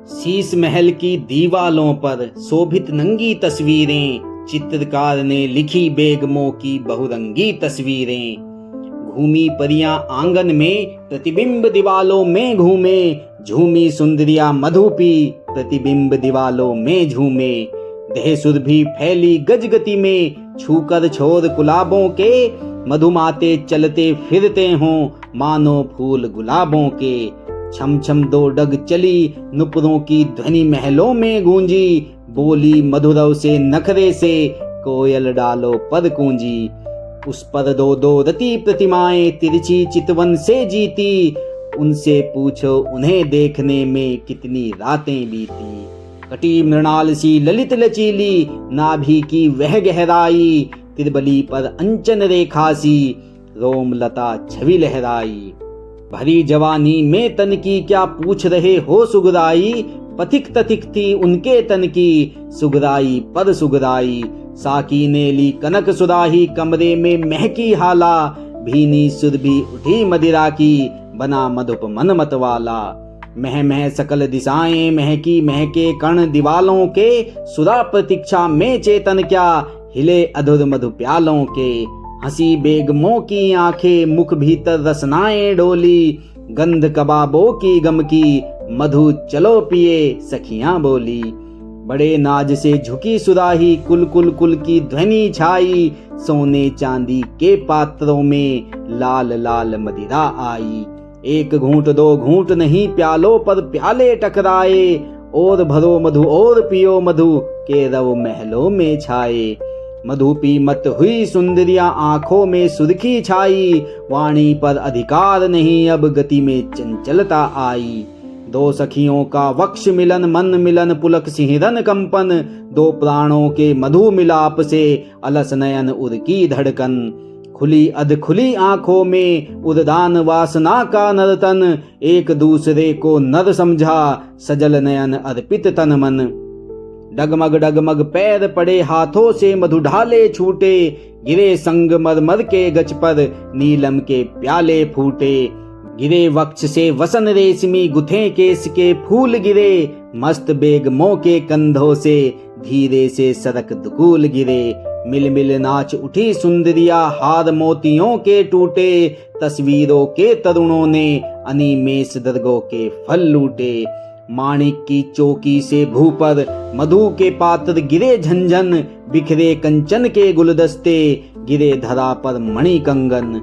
शीश महल की दीवालों पर शोभित नंगी तस्वीरें, चित्रकार ने लिखी बेगमों की बहुरंगी तस्वीरें। घूमी परियां आंगन में, प्रतिबिंब दीवालों में घूमे, झूमी सुंदरिया मधु पी, प्रतिबिंब दीवालों में झूमे। देह सुरभि फैली गजगति में, छूकर छोर गुलाबों के, मधुमाते चलते फिरते हों मानो फूल गुलाबों के। छम छम दो डग चली, नुपुरों की ध्वनि महलों में गूंजी, बोली मधुरव से नखरे से, कोयल डालो पर कूंजी। उस पर दो दो रति प्रतिमाएं, तिरछी चितवन से जीती, उनसे पूछो उन्हें देखने में कितनी रातें बीती। कटी मृणाल सी ललित लचीली, नाभि की वह गहराई, तिरबली पर अंचन रेखा सी, रोम लता छवि लहराई। भरी जवानी में तन की क्या पूछ रहे हो सुगराई, पथिक तथिक थी उनके तन की, सुगराई पर सुगराई। साकी ने ली कनक सुराही, कमरे में महकी हाला, भीनी सुरभि उठी मदिरा की, बना मधुप मन मतवाला। मह मह सकल दिशाएं महकी, महके कण दीवालों के, सुरा प्रतीक्षा में चेतन क्या, हिले अधुर मधु प्यालों के। हंसी बेगमों की आंखें, मुख भीतर रसनाएं डोली, गंध कबाबों की गम की, मधु चलो पिए सखियां बोली। बड़े नाज से झुकी सुराही, कुल कुल कुल की ध्वनि छाई, सोने चांदी के पात्रों में लाल लाल मदिरा आई। एक घूंट दो घूंट नहीं प्यालों पर प्याले टकराए, और भरो मधु और पियो मधु के रव महलों में छाए। मधु पी मत हुई सुंदरिया, आंखों में सुर्खी छाई, वाणी पर अधिकार नहीं अब गति में चंचलता आई। दो सखियों का वक्ष मिलन, मन मिलन, पुलक सिंहरन कंपन, दो प्राणों के मधु मिलाप से अलस नयन उर्की धड़कन। खुली अध खुली आंखों में उद्दान वासना का नर्तन, एक दूसरे को नर समझा सजल नयन अर्पित तन मन। डगमग डगमग पैर पड़े, हाथों से मधु ढाले छूटे, गिरे संग मरमर के गच पर नीलम के प्याले फूटे। गिरे वक्ष से वसन रेशमी, गुथे केस के फूल गिरे, मस्त बेगमों के कंधों से धीरे से सड़क दुकूल गिरे। मिल मिल नाच उठी सुंदरिया, हार मोतियों के टूटे, तस्वीरों के तरुणों ने अनिमेष दर्गों के फल लूटे। माणिक की चौकी से भू पर मधु के पात्र गिरे झंझन, बिखरे कंचन के गुलदस्ते, गिरे धरा पर मणि कंगन।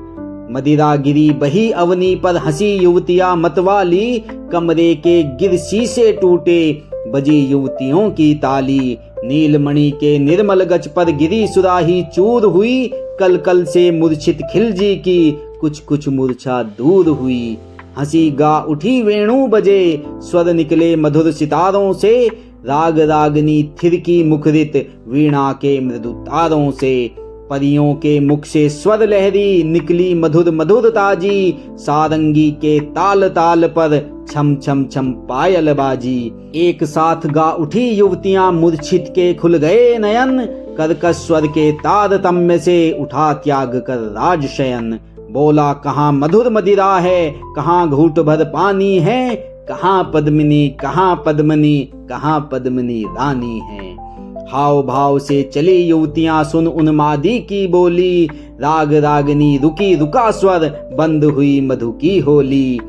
मदिरा गिरी बही अवनी पर, हंसी युवतियां मतवाली, कमरे के गिर शीशे टूटे, बजी युवतियों की ताली। नीलमणि के निर्मल गज पर गिरी सुराही चूर हुई, कल कल से मूर्छित खिलजी की कुछ कुछ मूर्छा दूर हुई। हंसी गा उठी वेणु बजे, स्वर निकले मधुर सितारों से, राग रागनी थिरकी मुखरित वीणा के मृदु तारों से। परियों के मुख से स्वर लहरी, निकली मधुर मधुर ताजी, सारंगी के ताल ताल पर छम छम छम पायल बाजी। एक साथ गा उठी युवतियां, मूर्छित के खुल गए नयन, कर्कश स्वर के तारतम्य से उठा त्याग कर राज शयन। बोला कहाँ मधुर मदिरा है, कहाँ घूंट भर पानी है, कहाँ पद्मिनी कहाँ पद्मनी, कहाँ पद्मिनी रानी है। हाव भाव से चली युवतियां, सुन उन्मादी की बोली, राग रागनी रुकी रुका स्वर, बंद हुई मधु की होली।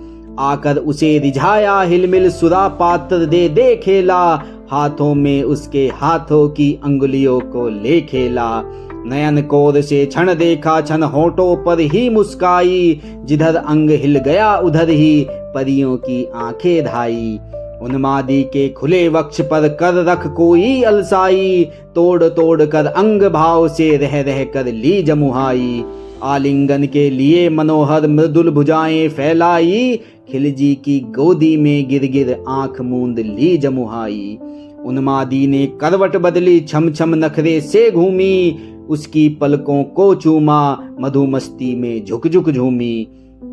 आकर उसे रिझाया हिलमिल, सुरा पात्र दे दे खेला, हाथों में उसके हाथों की अंगुलियों को ले खेला। नयन कोर से क्षण देखा, क्षण होठों पर ही मुस्काई, जिधर अंग हिल गया उधर ही परियों की आंखें धाई। उन्मादी के खुले वक्ष पर कर रख कोई अलसाई, तोड़ तोड़ कर अंग भाव से रह रह कर ली जमुहाई। आलिंगन के लिए मनोहर मृदुल भुजाएं फैलाई, खिलजी की गोदी में गिर गिर आंख मूंद ली जमुहाई। उन्मादी ने करवट बदली, छम छम नखरे से घूमी, उसकी पलकों को चूमा, मधुमस्ती में झुक झुक झूमी।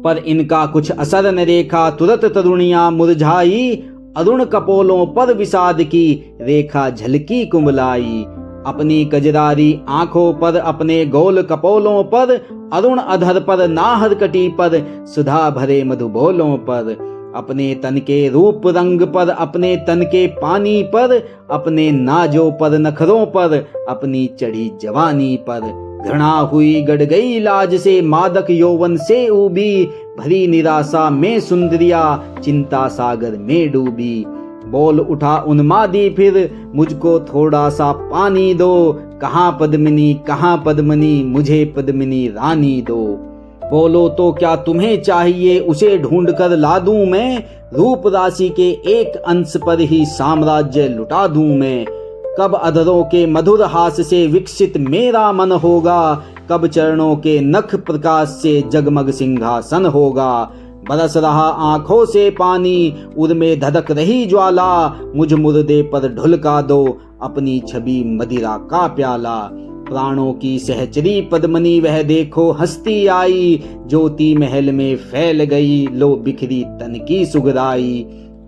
पर इनका कुछ असर न देखा, तुरत तरुणियां मुरझाई, अरुण कपोलों पर विषाद की रेखा झलकी कुंभलाई। अपनी कजरारी आंखों पर, अपने गोल कपोलों पर, अरुण अधर पर, नाहर कटी पर, सुधा भरे मधुबोलों पर। अपने तन के रूप रंग पर, अपने तन के पानी पर, अपने नाजों पर, नखरों पर, अपनी चढ़ी जवानी पर। घृणा हुई गड़ गई लाज से, मादक यौवन से ऊबी, भरी निराशा में सुंदरिया चिंता सागर में डूबी। बोल उठा उन्मादी फिर, मुझको थोड़ा सा पानी दो, कहाँ पद्मिनी कहाँ पद्मिनी, मुझे पद्मिनी रानी दो। बोलो तो क्या तुम्हें चाहिए, उसे ढूंढ कर ला दूं मैं, रूप राशि के एक अंश पर ही साम्राज्य लुटा दूं मैं। कब अधरों के मधुर हास से विकसित मेरा मन होगा, कब चरणों के नख प्रकाश से जगमग सिंहासन होगा। बरस रहा आंखों से पानी, उर में धधक रही ज्वाला, मुझ मुर्दे पर ढुलका दो अपनी छवि मदिरा का प्याला। प्राणों की सहचरी पद्मनी वह देखो हंसती आई, ज्योति महल में फैल गई लो बिखरी तन की सुगराई।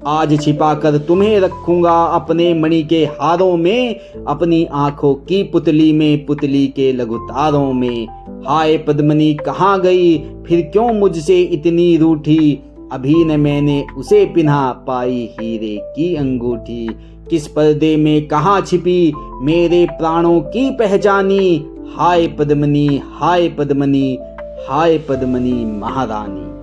आज छिपा कर तुम्हें रखूंगा अपने मणि के हारों में, अपनी आंखों की पुतली में, पुतली के लघु तारों में। हाय पद्मनी कहाँ गई, फिर क्यों मुझसे इतनी रूठी, अभी न मैंने उसे पिन्हा पाई हीरे की अंगूठी। किस पर्दे में कहाँ छिपी मेरे प्राणों की पहचानी, हाय पद्मनी हाय पद्मनी हाय पद्मनी महारानी।